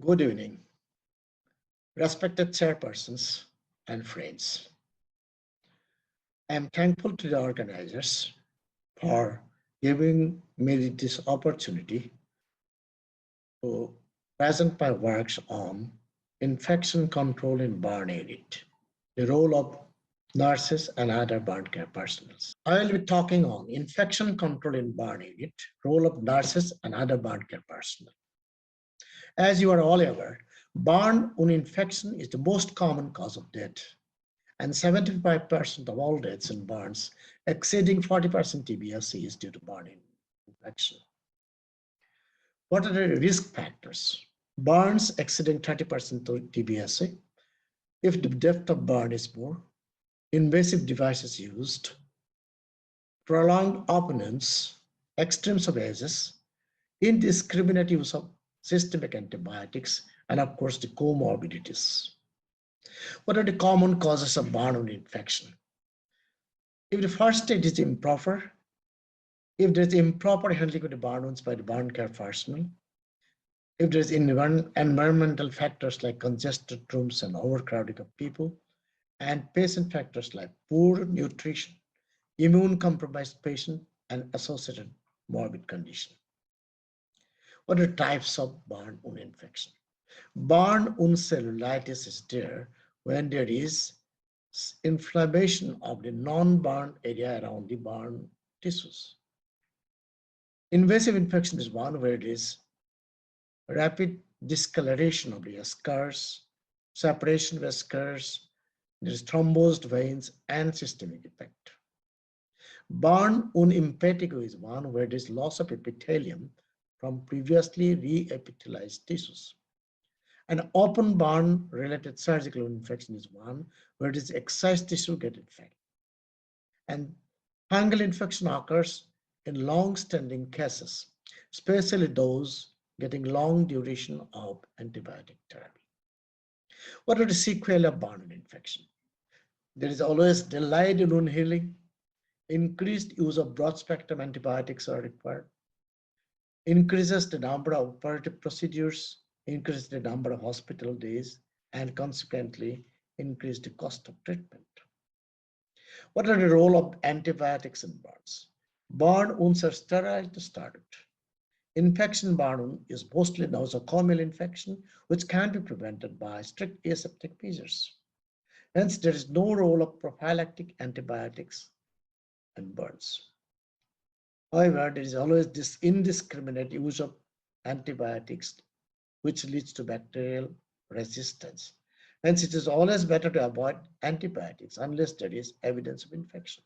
Good evening, respected chairpersons and friends. I am thankful to the organizers for giving me this opportunity to present my works on infection control in burn unit, the role of nurses and other burn care personnel. I will be talking on infection control in burn unit, role of nurses and other burn care personnel. As you are all aware, burn wound infection is the most common cause of death, and 75% of all deaths in burns exceeding 40% TBSC is due to burn infection. What are the risk factors? Burns exceeding 30% TBSC. If the depth of burn is more, invasive devices used, prolonged opponents, extremes of ages, indiscriminate use of systemic antibiotics, and of course the comorbidities. What are the common causes of burn wound infection? If the first stage is improper, if there is improper handling of the burn wounds by the burn care personnel, if there is environmental factors like congested rooms and overcrowding of people, and patient factors like poor nutrition, immune compromised patient, and associated morbid condition. What are types of burn wound infection? Burn wound cellulitis is there when there is inflammation of the non-burn area around the burn tissues. Invasive infection is one where it is rapid discoloration of the scars, separation of scars, there is thrombosed veins, and systemic effect. Burn wound impetigo is one where there is loss of epithelium from previously re-epithelialized tissues. An open burn related surgical infection is one where this excised tissue gets infected. And fungal infection occurs in long-standing cases, especially those getting long duration of antibiotic therapy. What are the sequelae of burn infection? There is always delayed wound healing, increased use of broad-spectrum antibiotics are required, increases the number of operative procedures, increase the number of hospital days, and consequently increase the cost of treatment. What are the role of antibiotics in burns? Burn wounds are sterile to start with. Infection burn wound is mostly nosocomial infection, which can be prevented by strict aseptic measures. Hence, there is no role of prophylactic antibiotics in burns. However, there is always this indiscriminate use of antibiotics which leads to bacterial resistance. Hence, it is always better to avoid antibiotics unless there is evidence of infection.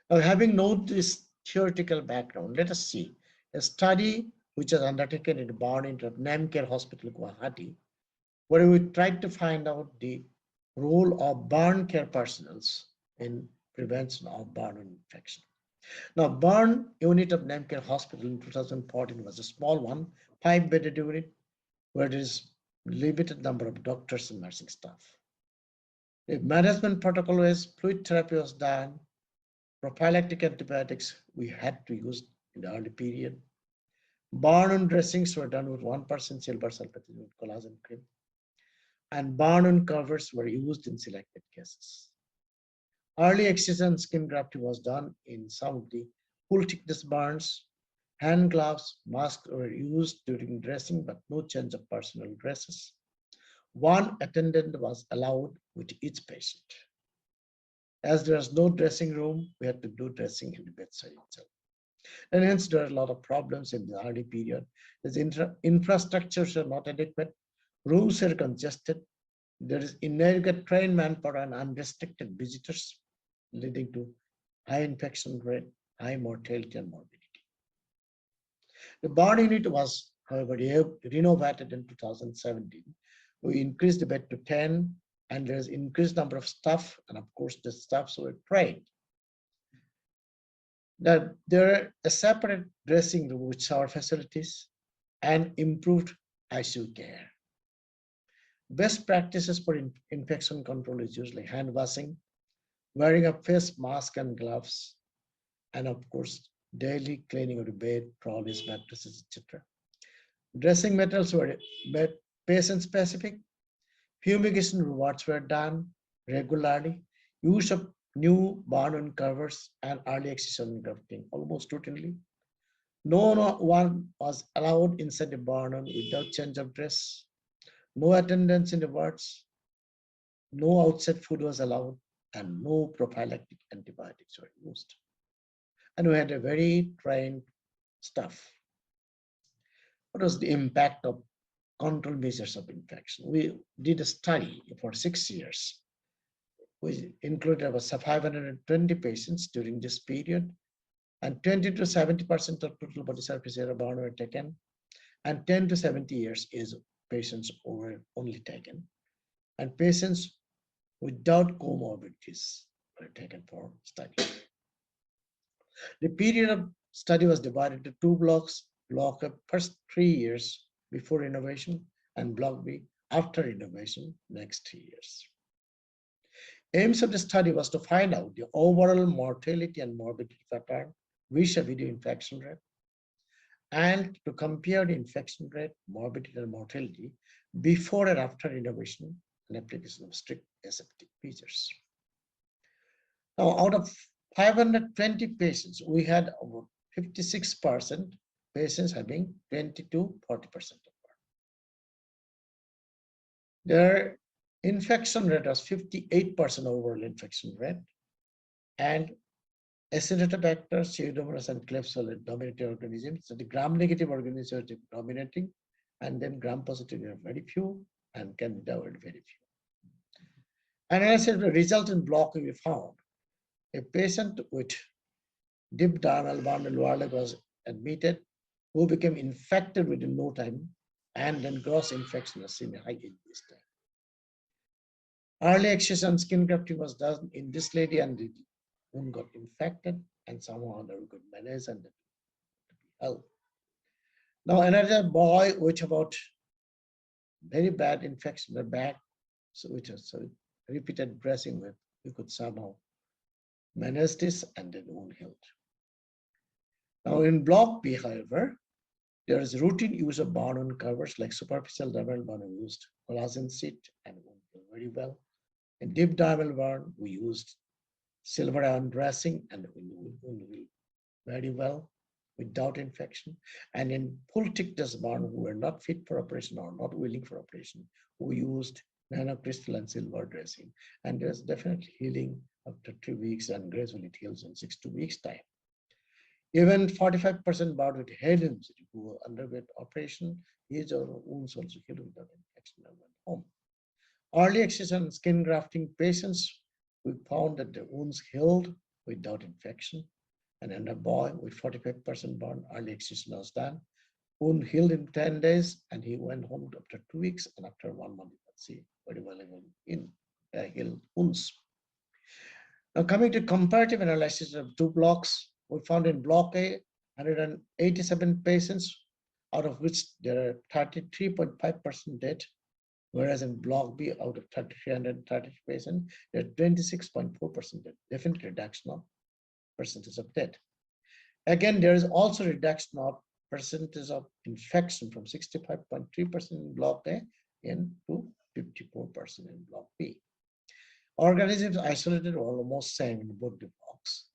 Now, having known this theoretical background, let us see a study which was undertaken in the burn unit of NEMCARE Hospital, Guwahati, where we tried to find out the role of burn care personnel in prevention of burn infection. Now, burn unit of NEMCARE Hospital in 2014 was a small one, 5-bedded unit, where there is limited number of doctors and nursing staff. The management protocol was fluid therapy was done, prophylactic antibiotics we had to use in the early period. Burn wound dressings were done with 1% silver sulfate with collagen cream, and burn wound covers were used in selected cases. Early excision skin grafting was done in some of the full thickness burns. Hand gloves, masks were used during dressing, but no change of personal dresses. One attendant was allowed with each patient. As there was no dressing room, we had to do dressing in the bedside itself. And hence there are a lot of problems in the early period. There's infrastructures are not adequate, rooms are congested, there is inadequate trained manpower and unrestricted visitors, leading to high infection rate, high mortality and morbidity. The burn unit was, however, renovated in 2017. We increased the bed to 10, and there's increased number of staff, and of course the staffs were trained. Now, there are a separate dressing room with shower facilities and improved ICU care. Best practices for infection control is usually hand washing, wearing a face mask and gloves, and of course, daily cleaning of the bed, trolleys, mattresses, etc. Dressing metals were patient-specific. Fumigation rewards were done regularly. Use of new barn covers and early excision grafting almost routinely. No one was allowed inside the barn without change of dress. No attendance in the wards. No outside food was allowed, and no prophylactic antibiotics were used. And we had a very trained staff. What was the impact of control measures of infection? We did a study for 6 years. We included about 520 patients during this period, and 20 to 70% of total body surface area burn were taken, and 10 to 70 years is patients were only taken, and patients without comorbidities were taken for study. The period of study was divided into 2 blocks. Block A first 3 years before innovation, and Block B after innovation next 3 years. Aims of the study was to find out the overall mortality and morbidity pattern vis-a-vis the infection rate, and to compare the infection rate, morbidity, and mortality before and after innovation and application of strict aseptic measures. Now, out of 520 patients, we had about 56% patients having 20 to 40% of burn. Their infection rate was 58% overall infection rate, and Acinetobacter, Pseudomonas, and Klebsiella dominated organisms. So the gram-negative organisms are dominating, and then gram-positive are very few, and Candida were very few. And as a result in block, we found a patient with deep dermal bundle warlag was admitted, who became infected within no time, and then gross infection was seen high in this time. Early excision skin grafting was done in this lady, and the wound got infected, and somehow we could manage and help. Now another boy with about very bad infection in the back, so which was so repeated dressing with, we could somehow manage this, and then wound healed. Now in block B, however, there is routine use of barn covers like superficial dermal burn. We used collagen sheet and wound healed very well. In deep dermal burn, we used silver iron dressing, and wound healed very well without infection. And in full thickness burn, who were not fit for operation or not willing for operation, we used nanocrystal and silver dressing, and there's definitely healing after 3 weeks, and gradually it heals in 6 to 2 weeks time. Even 45% burn with head injury who underwent operation, his or wounds also healed without infection and went home. Early excision skin grafting patients, we found that the wounds healed without infection. And in a boy with 45% burn, early excision was done. Wound healed in 10 days, and he went home after 2 weeks, and after 1 month, you can see very well in healed wounds. Now coming to comparative analysis of 2 blocks, we found in block A 187 patients, out of which there are 33.5% dead, whereas in block B, out of 330 patients, there are 26.4% dead, definite reduction of percentage of death. Again, there is also reduction of percentage of infection from 65.3% in block A to 54% in block B. Organisms isolated were almost same in both the blocks.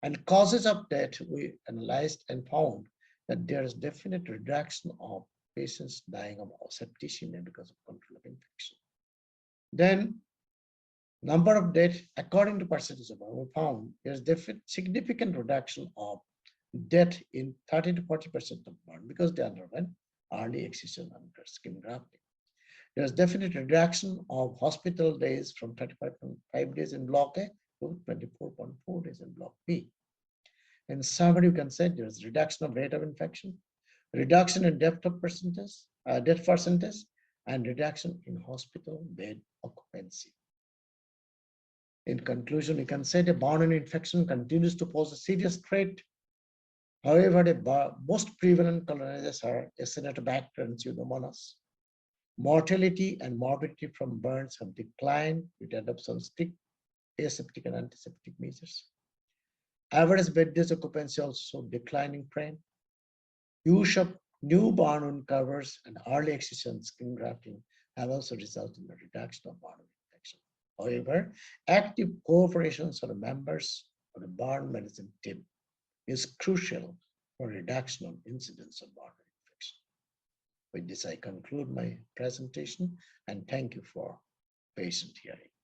And causes of death, we analyzed and found that there is definite reduction of patients dying of septicemia because of control of infection. Then number of deaths according to percentage of burn, we found there's significant reduction of death in 30 to 40% of burn because they underwent early excision under skin grafting. There's definite reduction of hospital days from 35.5 days in block A to 24.4 days in block B. In summary, you can say there's reduction of rate of infection, reduction in death percentage, and reduction in hospital bed occupancy. In conclusion, we can say the burn infection continues to pose a serious threat. However, the most prevalent colonizers are Acinetobacter and Pseudomonas. Mortality and morbidity from burns have declined with adoption of strict aseptic and antiseptic measures. Average bed days occupancy also declining trend. Use of New barn wound covers and early excision skin grafting have also resulted in a reduction of barn wound infection. However, active cooperation of the members of the barn medicine team is crucial for reduction of incidence of barn wound infection. With this, I conclude my presentation and thank you for patient hearing.